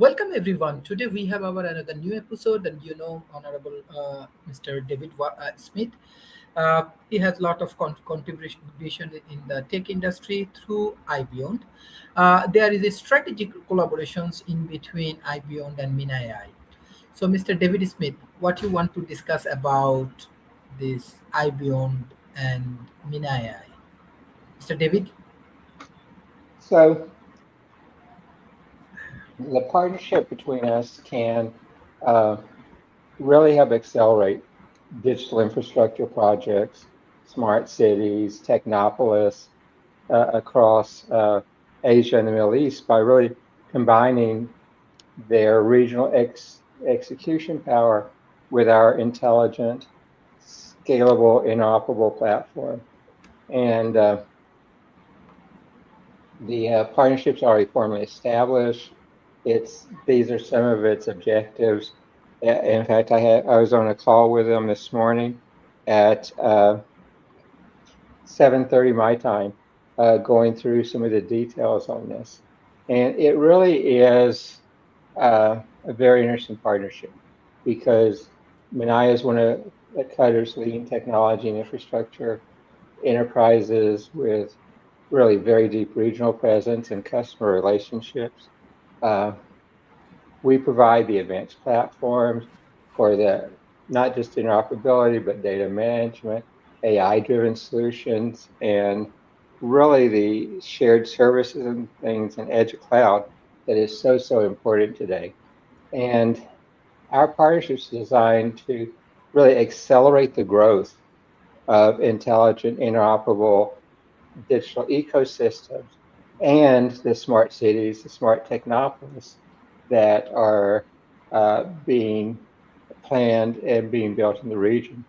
Welcome everyone. Today we have our another new episode, and Honorable Mr. David Smith. He has a lot of contribution in the tech industry through iBeyond. There is a strategic collaborations in between iBeyond and MinAI. So, Mr. David Smith, what you want to discuss about this iBeyond and MinAI? Mr. David? So the partnership between us can uh, really help accelerate digital infrastructure projects, smart cities, Technopolis across Asia and the Middle East by really combining their regional execution power with our intelligent, scalable, interoperable platform. And the partnership's already formally established. These are some of its objectives. In fact, I was on a call with them this morning at 7:30 my time, going through some of the details on this. And it really is a very interesting partnership because Manaya is one of Qatar's leading technology and infrastructure enterprises with really very deep regional presence and customer relationships. Uh, we provide the advanced platforms for the not just interoperability, but data management, AI-driven solutions, and really the shared services and things in edge cloud that is so important today. And our partnership is designed to really accelerate the growth of intelligent, interoperable digital ecosystems and the smart cities, the smart technopolis that are being planned and being built in the region.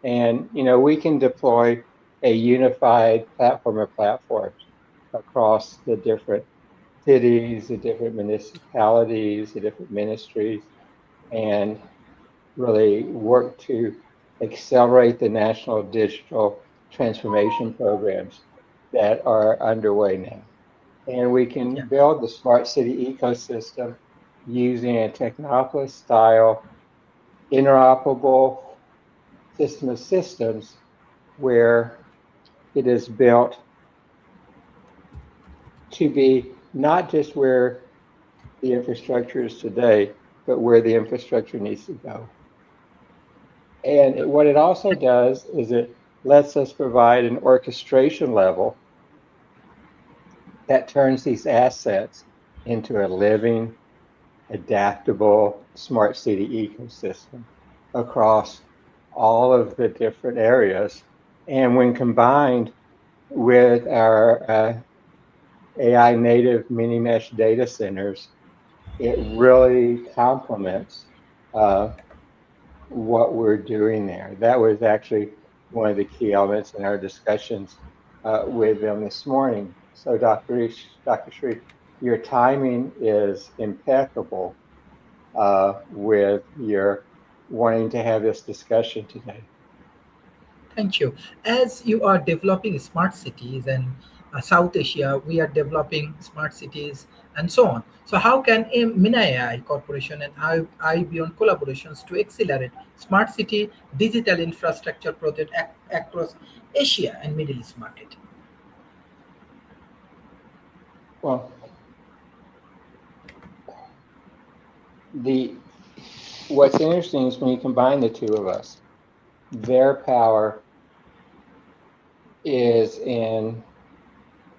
And we can deploy a unified platform of platforms across the different cities, the different municipalities, the different ministries, and really work to accelerate the national digital transformation programs that are underway now. And we can Yeah. build the smart city ecosystem using a Technopolis style interoperable system of systems where it is built to be not just where the infrastructure is today, but where the infrastructure needs to go. And what it also does is it lets us provide an orchestration level that turns these assets into a living, adaptable smart city ecosystem across all of the different areas. And when combined with our AI native mini mesh data centers, it really complements uh, what we're doing there. That was actually one of the key elements in our discussions with them this morning. So, Dr. Sharif, your timing is impeccable with your wanting to have this discussion today. Thank you. As you are developing smart cities and South Asia, we are developing smart cities and so on. So, how can a MinAI Corporation and IBM collaborations to accelerate smart city digital infrastructure project across Asia and Middle East market? Well, the what's interesting is when you combine the two of us, their power is in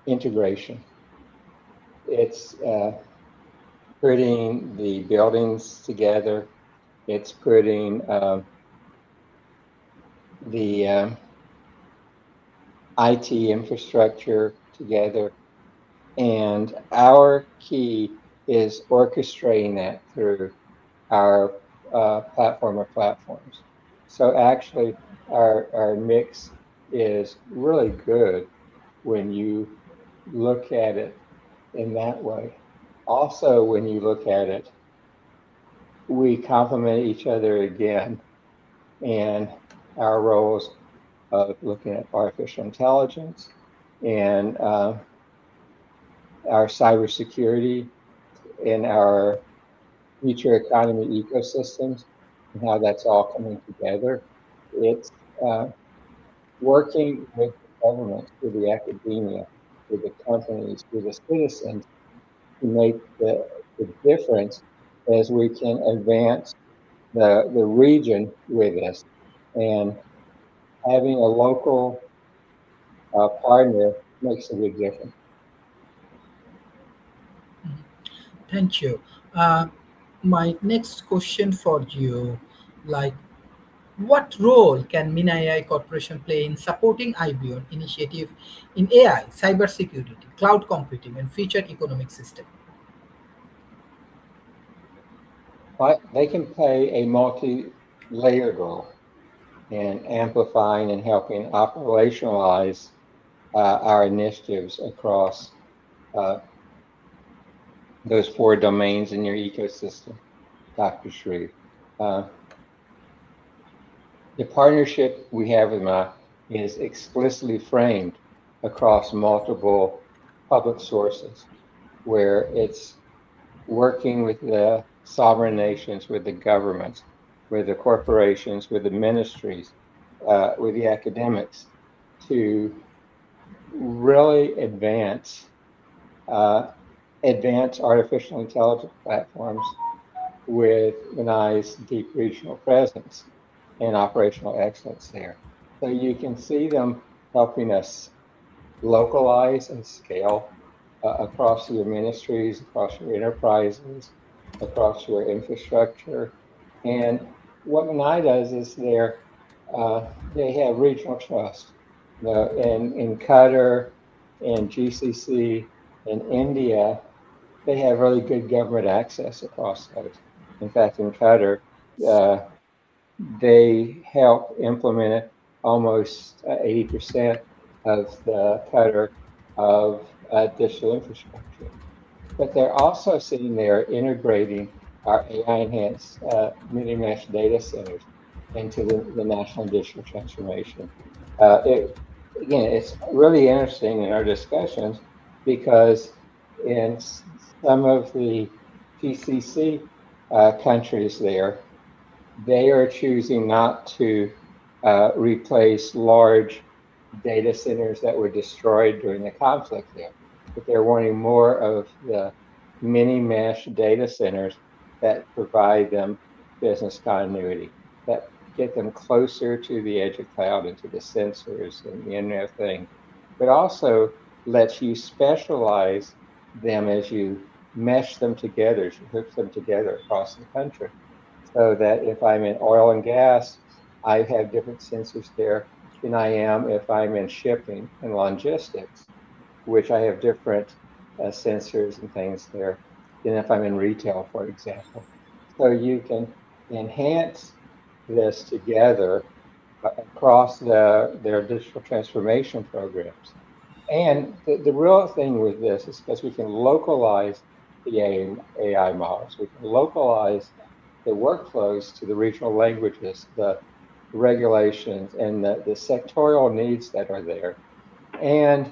integration. It's putting the buildings together. It's putting the IT infrastructure together. And our key is orchestrating that through our platform of platforms. So actually, our mix is really good when you look at it in that way. Also, when you look at it, we complement each other again in our roles of looking at artificial intelligence and our cybersecurity and our future economy ecosystems and how that's all coming together. It's uh, working with the government, with the academia, with the companies, with the citizens to make the difference as we can advance the region with us. And having a local partner makes a big difference. Thank you. Uh, my next question for you, like, what role can Mina AI Corporation play in supporting IBM initiative in AI, cybersecurity, cloud computing, and future economic system? But they can play a multi-layered role in amplifying and helping operationalize our initiatives across uh, those four domains in your ecosystem, Dr. Shreve. Uh, the partnership we have with MA is explicitly framed across multiple public sources, where it's working with the sovereign nations, with the governments, with the corporations, with the ministries, with the academics to really uh, advance artificial intelligence platforms with Lanai's deep regional presence and operational excellence there. So you can see them helping us localize and scale across your ministries, across your enterprises, across your infrastructure. And what Lanai does is they have regional trust. In Qatar, in GCC, in India, they have really good government access across those. In fact, in Qatar, uh, they help implement almost 80% of the Qatar of digital infrastructure. But they're also sitting there integrating our AI enhanced mini mesh data centers into the national digital transformation. Again, it's really interesting in our discussions because in some of the GCC countries there, they are choosing not to replace large data centers that were destroyed during the conflict there, but they're wanting more of the mini mesh data centers that provide them business continuity, that get them closer to the edge of cloud and to the sensors and the Internet of Things, but also lets you specialize them as you mesh them together, as you hook them together across the country. So that if I'm in oil and gas, I have different sensors there than I am if I'm in shipping and logistics, which I have different sensors and things there than if I'm in retail, for example. So you can enhance this together across their digital transformation programs. And the real thing with this is because we can localize the AI models, we can localize the workflows to the regional languages, the regulations, and the sectorial needs that are there. And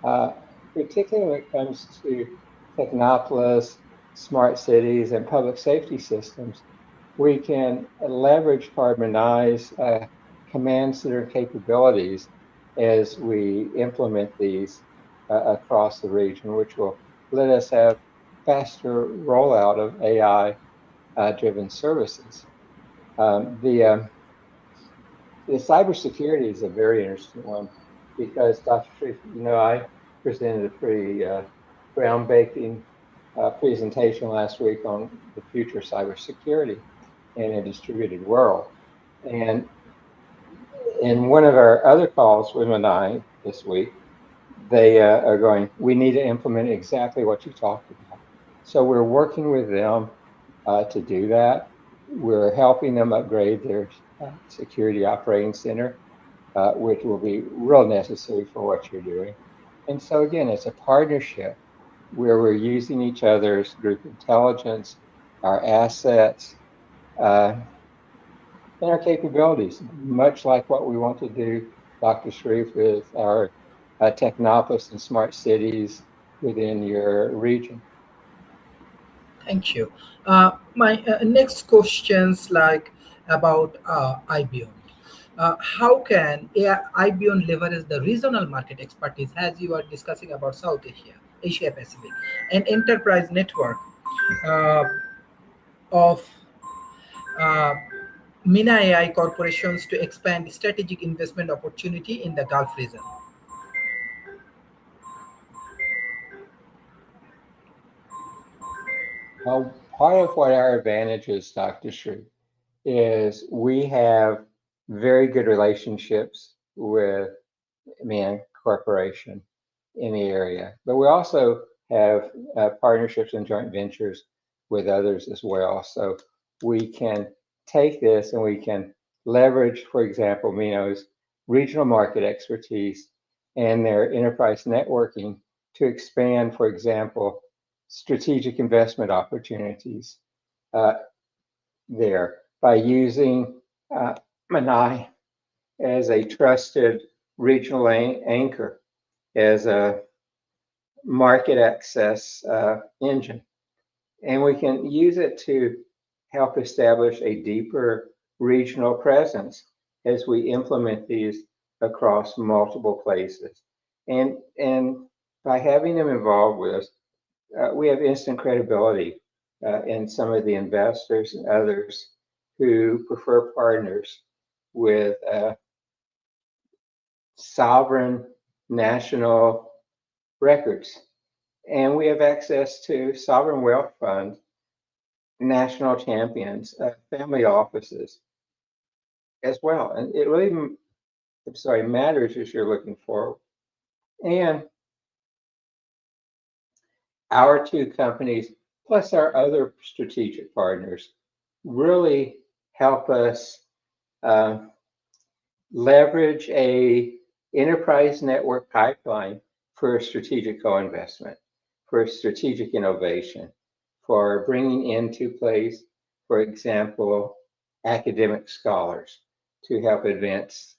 uh, particularly when it comes to Technopolis, smart cities, and public safety systems, we can leverage Carbonize command center capabilities as we implement these across the region, which will let us have faster rollout of AI driven services. Um, the, um, the cybersecurity is a very interesting one because, Dr. Sharif, I presented a pretty groundbreaking presentation last week on the future of cybersecurity in a distributed world. And in one of our other calls with Manai this week, they are going, we need to implement exactly what you talked about. So we're working with them to do that. We're helping them upgrade their security operating center, which will be real necessary for what you're doing. And so again, it's a partnership where we're using each other's group intelligence, our assets, uh, and our capabilities, much like what we want to do, Dr. Sharif, with our Technopolis and smart cities within your region. Thank you. My next questions like about IBM. How can IBM leverage the regional market expertise as you are discussing about South Asia, Asia Pacific, and enterprise network uh, of uh, Mina AI corporations to expand strategic investment opportunity in the Gulf region? Part of what our advantage is, Dr. Sri, is we have very good relationships with Man Corporation in the area, but we also have partnerships and joint ventures with others as well. So we can take this and we can leverage, for example, Mino's regional market expertise and their enterprise networking to expand, for example, strategic investment opportunities uh, there by using Manai as a trusted regional anchor, as a market access engine. And we can use it to help establish a deeper regional presence as we implement these across multiple places. And by having them involved with us, we have instant credibility in some of the investors and others who prefer partners with sovereign national records. And we have access to sovereign wealth funds, national champions, family offices as well. And it really, I'm sorry, matters as you're looking for. And our two companies, plus our other strategic partners, really help us uh, leverage a enterprise network pipeline for strategic co-investment, for strategic innovation, for bringing into place, for example, academic scholars to help advance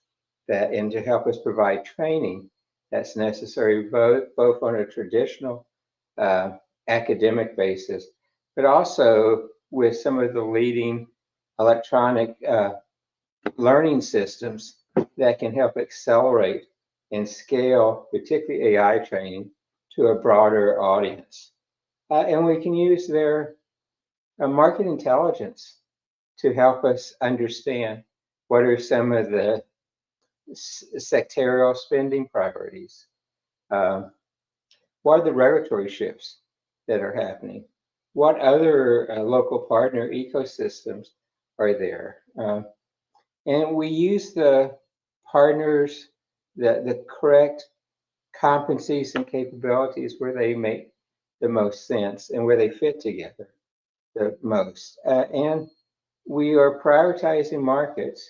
that and to help us provide training that's necessary both on a traditional uh, academic basis, but also with some of the leading electronic learning systems that can help accelerate and scale, particularly AI training, to a broader audience. And we can use their market intelligence to help us understand what are some of the sectorial spending priorities. Um, what are the regulatory shifts that are happening? What other local partner ecosystems are there? And we use the partners, the correct competencies and capabilities where they make the most sense and where they fit together the most. And we are prioritizing markets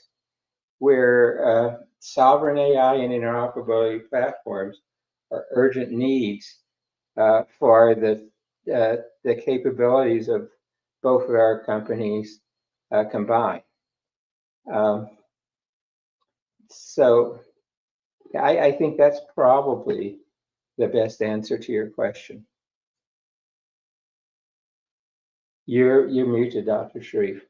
where sovereign AI and interoperability platforms are urgent needs for the capabilities of both of our companies combined. Um, so I think that's probably the best answer to your question. You're muted, Dr. Sharif.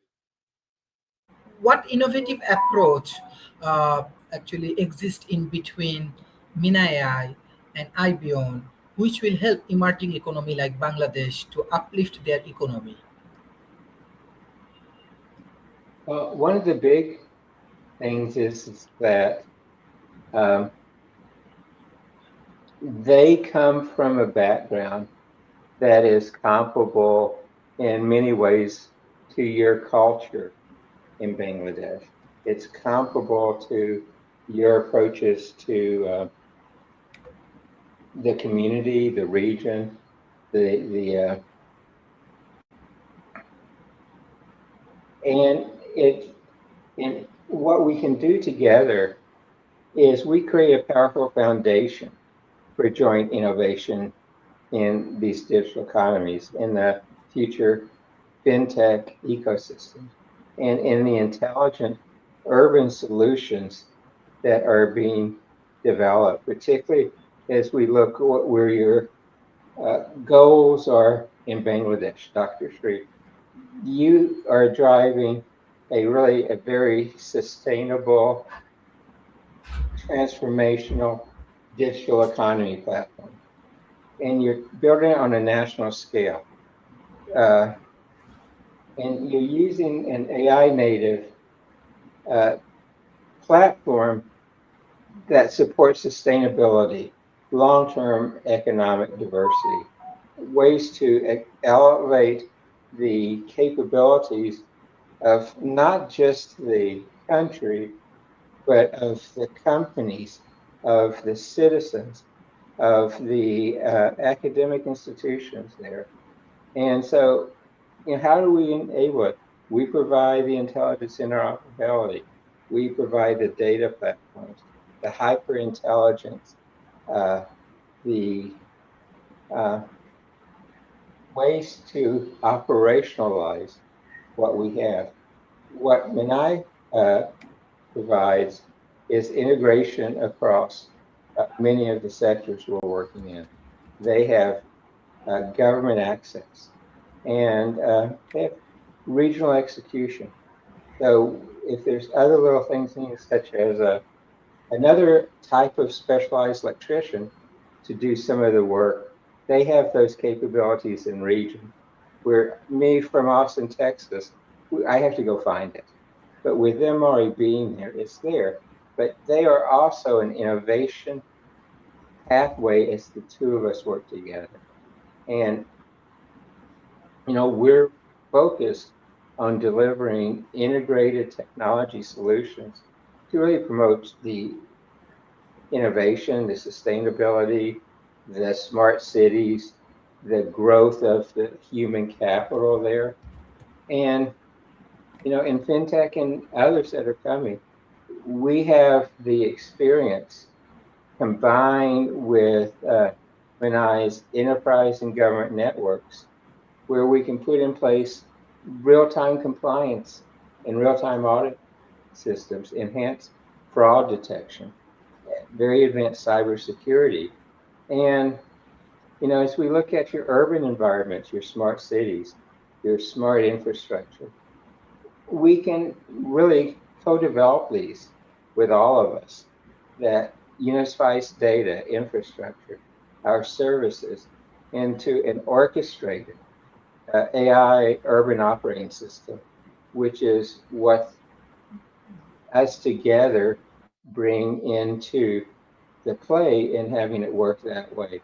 What innovative approach uh, actually exists in between Mina AI and IBM, which will help emerging economy like Bangladesh to uplift their economy? One of the big things is that um, they come from a background that is comparable in many ways to your culture in Bangladesh. It's comparable to your approaches to the community, the region, the and it and what we can do together is we create a powerful foundation for joint innovation in these digital economies, in the future fintech ecosystems, and in the intelligent urban solutions that are being developed, particularly as we look at where your goals are in Bangladesh, Dr. Shree. You are driving a very sustainable, transformational digital economy platform, and you're building it on a national scale. Uh, and you're using an AI native uh, platform that supports sustainability, long-term economic diversity, ways to elevate the capabilities of not just the country, but of the companies, of the citizens, of the academic institutions there. And so, how do we enable it? We provide the intelligence interoperability. We provide the data platforms, the hyper intelligence, the uh, ways to operationalize what we have. What Minai provides is integration across many of the sectors we're working in. They have government access and they have regional execution. So if there's other little things needed, such as another type of specialized electrician to do some of the work, they have those capabilities in region. Where me from Austin, Texas, I have to go find it. But with them already being there, it's there. But they are also an innovation pathway as the two of us work together. And, we're focused on delivering integrated technology solutions to really promote the innovation, the sustainability, the smart cities, the growth of the human capital there. And, in fintech and others that are coming, we have the experience combined with Minai's enterprise and government networks, where we can put in place real-time compliance and real-time audit systems, enhance fraud detection, very advanced cybersecurity. And, as we look at your urban environments, your smart cities, your smart infrastructure, we can really co-develop these with all of us that unifies data, infrastructure, our services into an orchestrated AI urban operating system, which is what us together bring into the play and having it work that way.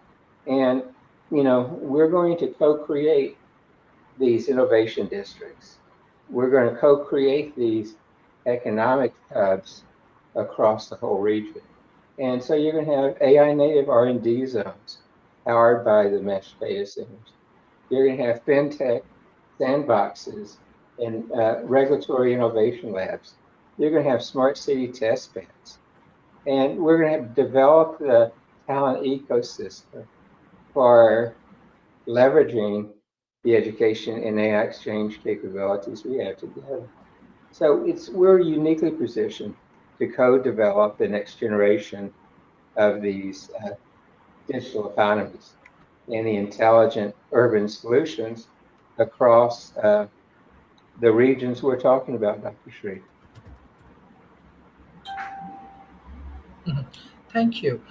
And, we're going to co-create these innovation districts. We're going to co-create these economic hubs across the whole region. And so you're going to have AI native R&D zones powered by the mesh data centers. You're going to have fintech sandboxes and regulatory innovation labs. You're going to have smart city test beds. And we're going to develop the talent ecosystem for leveraging the education and AI exchange capabilities we have together. So we're uniquely positioned to co-develop the next generation of these digital economies and the intelligent urban solutions across the regions we're talking about, Dr. Shree. Thank you.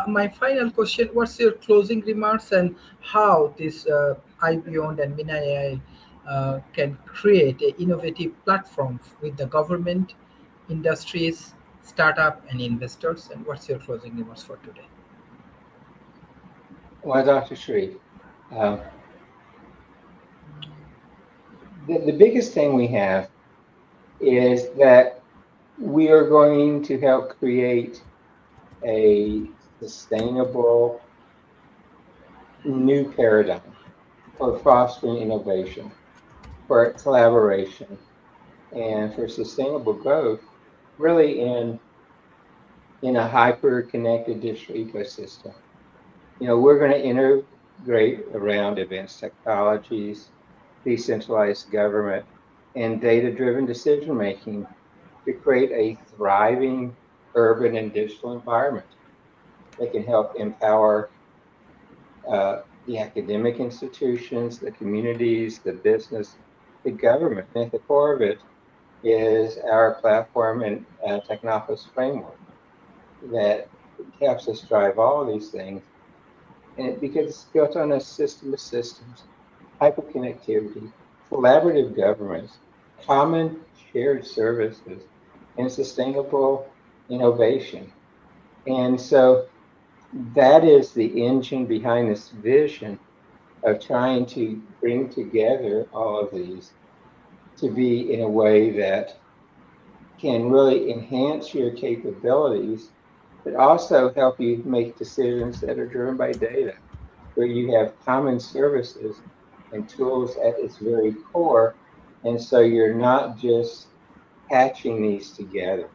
My final question, what's your closing remarks and how this iBeyond and Mina AI can create an innovative platform with the government, industries, startup, and investors? And what's your closing remarks for today? Well, Dr. Shree, the biggest thing we have is that we are going to help create a sustainable new paradigm for fostering innovation, for collaboration, and for sustainable growth, really in a hyper-connected digital ecosystem. We're going to integrate around advanced technologies, decentralized government, and data-driven decision-making to create a thriving urban and digital environment that can help empower the the academic institutions, the communities, the business, the government. And at the core of it is our platform and Technoffice framework that helps us drive all these things. And because it's built on a system of systems, hyperconnectivity, collaborative governments, common shared services, and sustainable innovation. And so that is the engine behind this vision of trying to bring together all of these to be in a way that can really enhance your capabilities, but also help you make decisions that are driven by data, where you have common services and tools at its very core. And so you're not just patching these together,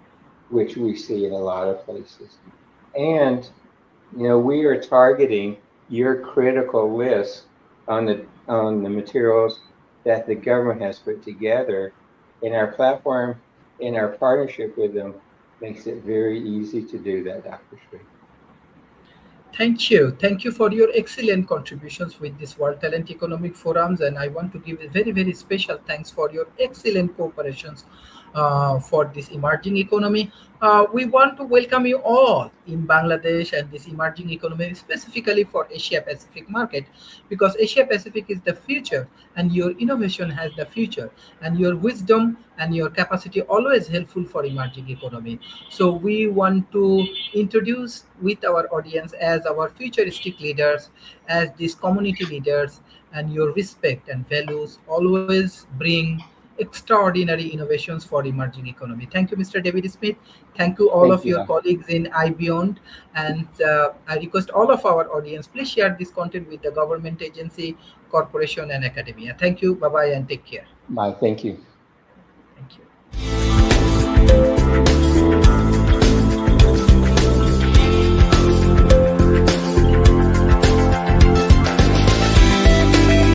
which we see in a lot of places. And we are targeting your critical list on the materials that the government has put together, and our platform, in our partnership with them, makes it very easy to do that, Dr. Sri. Thank you. Thank you for your excellent contributions with this World Talent Economic Forums. And I want to give a very, very special thanks for your excellent cooperations for this emerging economy. We want to welcome you all in Bangladesh and this emerging economy, specifically for Asia Pacific market, because Asia Pacific is the future and your innovation has the future, and your wisdom and your capacity always helpful for emerging economy. So we want to introduce with our audience as our futuristic leaders, as these community leaders, and your respect and values always bring extraordinary innovations for emerging economy. Thank you, Mr. David Smith. Thank you all Thank of you, your Dr. colleagues in iBeyond. And I request all of our audience, please share this content with the government agency, corporation, and academia. Thank you. Bye-bye and take care. Bye. Thank you. Thank you.